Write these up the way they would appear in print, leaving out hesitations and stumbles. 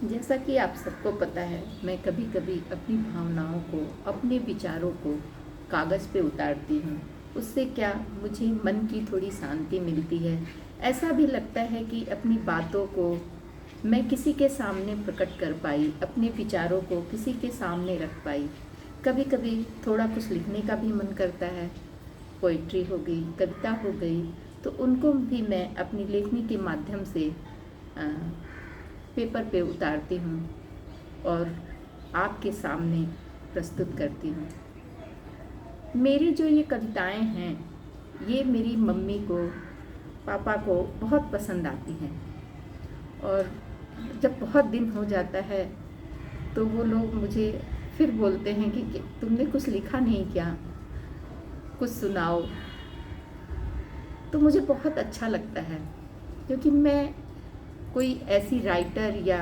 जैसा कि आप सबको पता है, मैं कभी कभी अपनी भावनाओं को, अपने विचारों को कागज़ पे उतारती हूँ। उससे क्या मुझे मन की थोड़ी शांति मिलती है। ऐसा भी लगता है कि अपनी बातों को मैं किसी के सामने प्रकट कर पाई, अपने विचारों को किसी के सामने रख पाई। कभी कभी थोड़ा कुछ लिखने का भी मन करता है। पोइट्री हो गई, कविता हो गई, तो उनको भी मैं अपनी लेखनी के माध्यम से अ, पेपर पे उतारती हूँ और आपके सामने प्रस्तुत करती हूँ। मेरी जो ये कविताएं हैं, ये मेरी मम्मी को, पापा को बहुत पसंद आती हैं। और जब बहुत दिन हो जाता है तो वो लोग मुझे फिर बोलते हैं कि तुमने कुछ लिखा नहीं क्या, कुछ सुनाओ। तो मुझे बहुत अच्छा लगता है, क्योंकि मैं कोई ऐसी राइटर या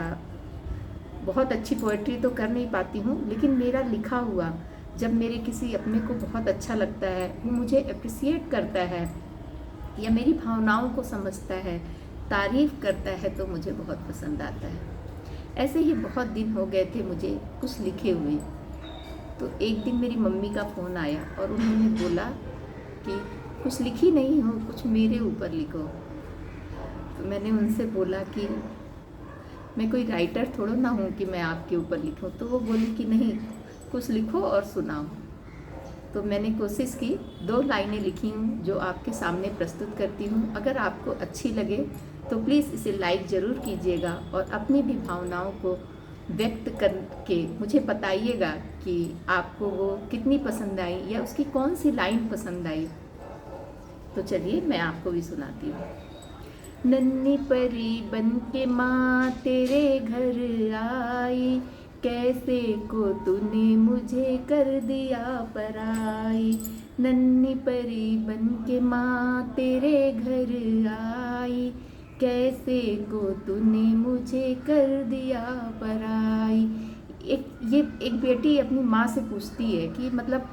बहुत अच्छी पोएट्री तो कर नहीं पाती हूँ, लेकिन मेरा लिखा हुआ जब मेरे किसी अपने को बहुत अच्छा लगता है, वो मुझे अप्रिसिएट करता है या मेरी भावनाओं को समझता है, तारीफ़ करता है, तो मुझे बहुत पसंद आता है। ऐसे ही बहुत दिन हो गए थे मुझे कुछ लिखे हुए। तो एक दिन मेरी मम्मी का फ़ोन आया और उन्होंने बोला कि कुछ लिखी नहीं हो, कुछ मेरे ऊपर लिखो। तो मैंने उनसे बोला कि मैं कोई राइटर थोड़ा ना हूँ कि मैं आपके ऊपर लिखूँ। तो वो बोली कि नहीं, कुछ लिखो और सुनाओ। तो मैंने कोशिश की, 2 लाइनें लिखी हूँ जो आपके सामने प्रस्तुत करती हूँ। अगर आपको अच्छी लगे तो प्लीज़ इसे लाइक ज़रूर कीजिएगा और अपनी भी भावनाओं को व्यक्त करके मुझे बताइएगा कि आपको वो कितनी पसंद आई या उसकी कौन सी लाइन पसंद आई। तो चलिए मैं आपको भी सुनाती हूँ। नन्ही परी बन के माँ तेरे घर आई, कैसे को तूने मुझे कर दिया पराई। नन्ही परी बन के माँ तेरे घर आई, कैसे को तूने मुझे कर दिया पराई। एक बेटी अपनी माँ से पूछती है कि मतलब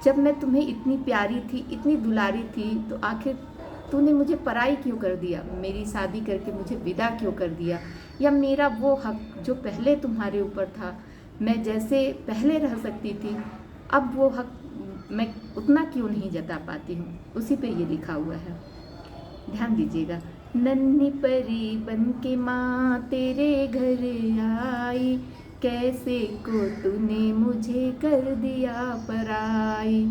जब मैं तुम्हें इतनी प्यारी थी, इतनी दुलारी थी, तो आखिर तूने मुझे पराई क्यों कर दिया, मेरी शादी करके मुझे विदा क्यों कर दिया, या मेरा वो हक जो पहले तुम्हारे ऊपर था, मैं जैसे पहले रह सकती थी, अब वो हक मैं उतना क्यों नहीं जता पाती हूँ। उसी पे ये लिखा हुआ है, ध्यान दीजिएगा। नन्ही परी बन के माँ तेरे घर आई, कैसे को तूने मुझे कर दिया पराई।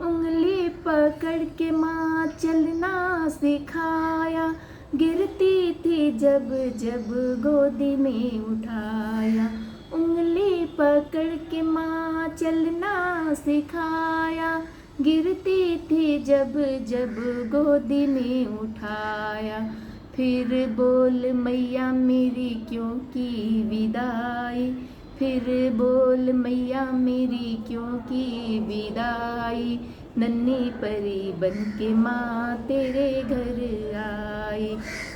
उंगली पकड़ के माँ चलना सिखाया, गिरती थी जब जब गोदी में उठाया। उंगली पकड़ के माँ चलना सिखाया, गिरती थी जब जब गोदी में उठाया। फिर बोल मैया मेरी क्यों की विदाई, फिर बोल मैया मेरी क्यों की विदाई। नन्ही परी बन के माँ तेरे घर आई,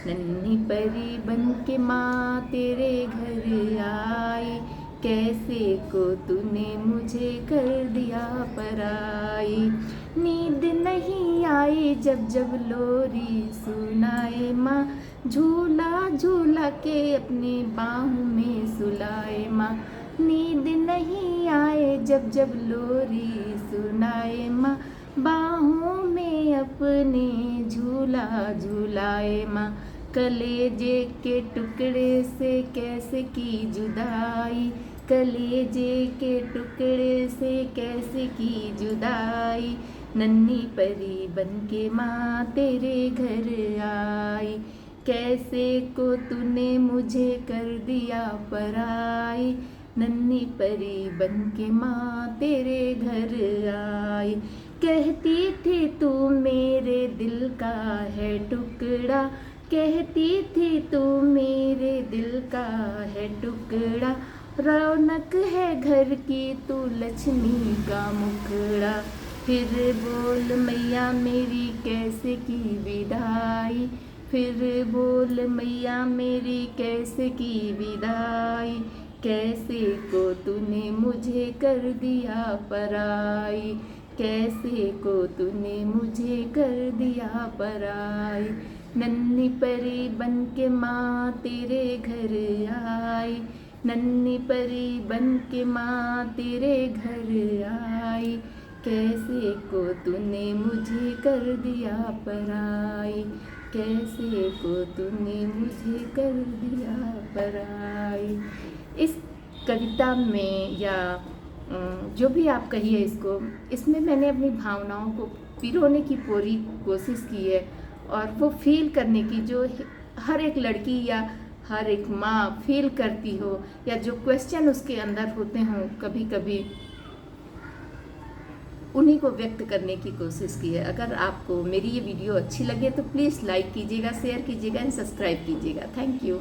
नन्ही परी बन के माँ तेरे घर आई, कैसे को तूने मुझे कर दिया पराई। नींद नहीं आई जब जब लोरी सुनाए माँ, झूला झूला के अपने बाहों में सुलाए माँ। नींद नहीं आए जब जब लोरी सुनाए माँ, बाहों में अपने झूला झूलाए माँ। कलेजे के टुकड़े से कैसे की जुदाई, कलेजे के टुकड़े से कैसे की जुदाई। नन्ही परी बन के माँ तेरे घर आई, कैसे को तूने मुझे कर दिया पराई। नन्ही परी बन के माँ तेरे घर आई, कहती थी तू मेरे दिल का है टुकड़ा, कहती थी तू मेरे दिल का है टुकड़ा। रौनक है घर की तू लक्ष्मी का मुखड़ा, फिर बोल मैया मेरी कैसे की विदाई, फिर बोल मैया मेरी कैसे की विदाई। कैसे को तूने मुझे कर दिया पराई, कैसे को तूने मुझे कर दिया पराई। नन्ही परी बन के माँ तेरे घर आई, नन्ही परी बन के माँ तेरे घर आई, कैसे को तूने मुझे कर दिया पराई, कैसे को तूने मुझे कर दिया पराई। इस कविता में या जो भी आप कहिए इसको, इसमें मैंने अपनी भावनाओं को पिरोने की पूरी कोशिश की है और वो फील करने की जो हर एक लड़की या हर एक माँ फील करती हो, या जो क्वेश्चन उसके अंदर होते हों कभी कभी, उन्हीं को व्यक्त करने की कोशिश की है। अगर आपको मेरी ये वीडियो अच्छी लगे तो प्लीज़ लाइक कीजिएगा, शेयर कीजिएगा एंड सब्सक्राइब कीजिएगा। Thank you.